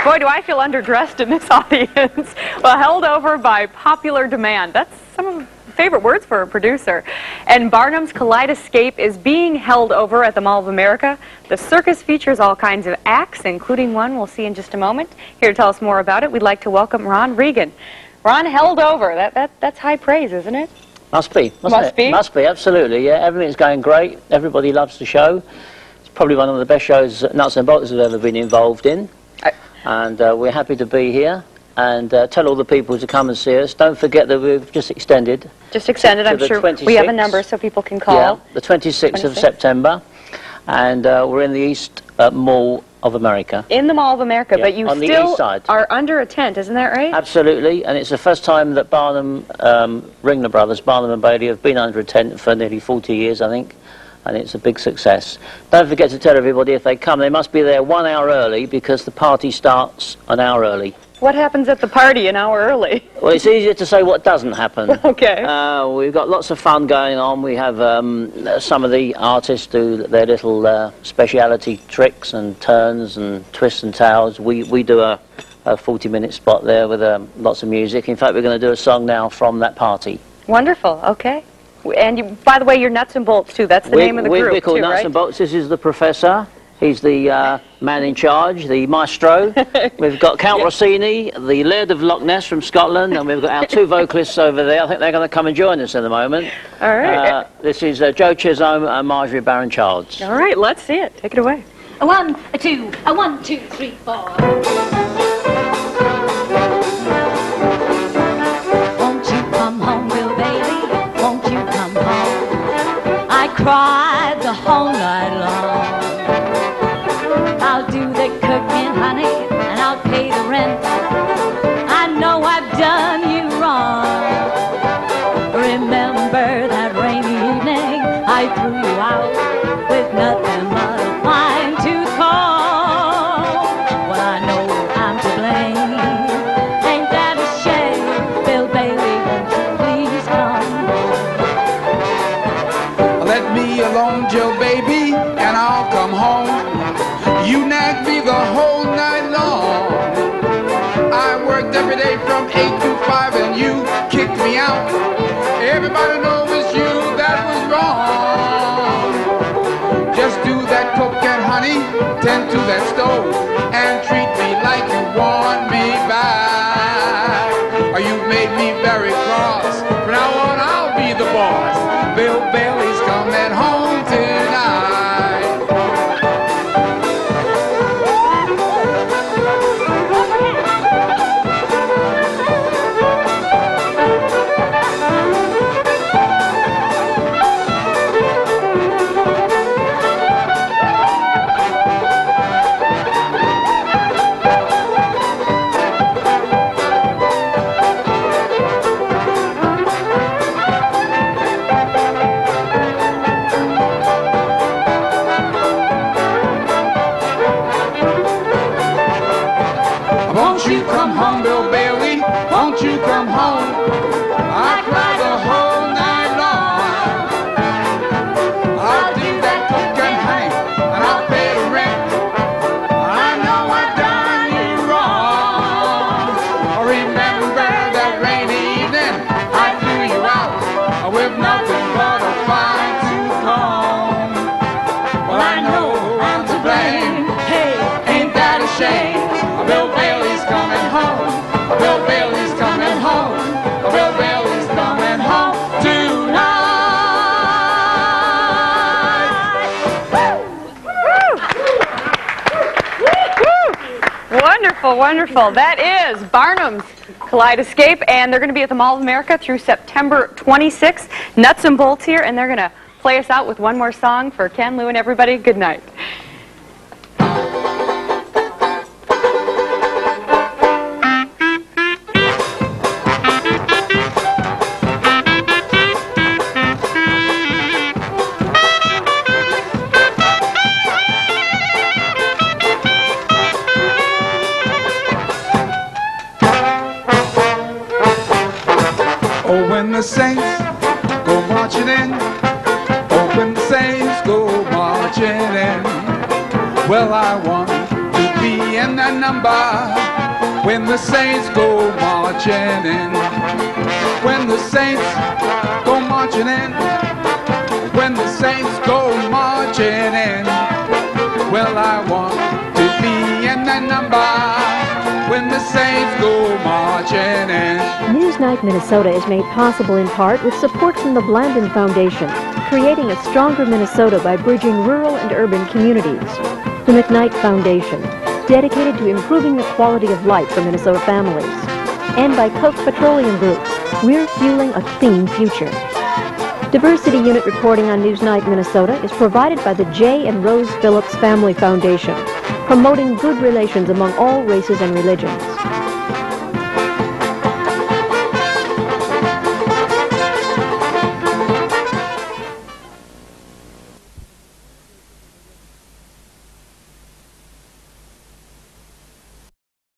Boy, do I feel underdressed in this audience. Well, held over by popular demand. That's some of my favorite words for a producer. And Barnum's Kaleidoscape is being held over at the Mall of America. The circus features all kinds of acts, including one we'll see in just a moment. Here to tell us more about it, we'd like to welcome Ron Regan. Ron, held over. That's high praise, isn't it? Must be. Must be? Must be, absolutely. Yeah, everything's going great. Everybody loves the show. It's probably one of the best shows Nuts and Bolts have ever been involved in. And we're happy to be here and tell all the people to come and see us. Don't forget that we've just extended. Just extended, I'm sure. 26th. We have a number so people can call. Yeah, the 26th of September. And we're in the East Mall of America. In the Mall of America, yeah, but you still are under a tent, isn't that right? Absolutely, and it's the first time that Barnum, Ringler Brothers, Barnum and Bailey have been under a tent for nearly 40 years, I think. And it's a big success. Don't forget to tell everybody if they come, they must be there 1 hour early because the party starts an hour early. What happens at the party an hour early? Well, it's easier to say what doesn't happen. Okay. We've got lots of fun going on. We have some of the artists do their little speciality tricks and turns and twists and towels. We do a 40-minute spot there with lots of music. In fact, we're going to do a song now from that party. Wonderful. Okay. And you, by the way, you're Nuts and Bolts too. That's the name of the group. We're called Nuts and Bolts. This is the professor. He's the man in charge, the maestro. We've got Count Rossini, the Laird of Loch Ness from Scotland, and we've got our two vocalists over there. I think they're going to come and join us in a moment. All right. This is Joe Chisholm and Marjorie Baron-Childs. All right, let's see it. Take it away. A 1, a 2, a 1, 2, 3, 4. Cried the whole night long. I'll do the cooking, honey, and I'll pay the rent. I know I've done you wrong. Remember that rainy evening I threw you out with nothing but a fine-tooth comb. Well, I know I'm to blame. Ain't that a shame? Bill Bailey, won't you please come home? Let me alone, Joe, baby, and I'll come home. You nagged me the whole night long. I worked every day from 8 to 5 and you kicked me out. Everybody knows it's you that was wrong. Just do that cooking, honey, tend to that stove, and treat me like you want me back. Or you've made me very cross. From now on, I'll be the boss. Bill Bailey's coming home tonight. Won't you come home, Bill Bailey? Won't you come home? I cried the whole night long. I'll do that cooking, honey, and I'll pay the rent. I know I've done you wrong. Remember that rainy evening I threw you out with nothing but a fine-tooth comb. Well, I know I'm to blame. Hey, ain't that a shame? Bill Bailey's coming home. Bill Bailey's coming home. Bill Bailey's coming home tonight. Woo! Wonderful, wonderful. That is Barnum's Kaleidoscape, and they're going to be at the Mall of America through September 26th. Nuts and Bolts here, and they're going to play us out with one more song for Ken, Lou, and everybody. Good night. Oh, when the saints go marching in, oh, when the saints go marching in, well, I want to be in that number when the saints go marching in. When the saints go marching in. When the saints go marching in. Well, I want to be in that number when the saints go marching in. Newsnight, Minnesota is made possible in part with support from the Blandin Foundation, creating a stronger Minnesota by bridging rural and urban communities. The McKnight Foundation, dedicated to improving the quality of life for Minnesota families. And by Koch Petroleum Group, we're fueling a clean future. Diversity Unit reporting on Newsnight, Minnesota is provided by the J. and Rose Phillips Family Foundation, promoting good relations among all races and religions.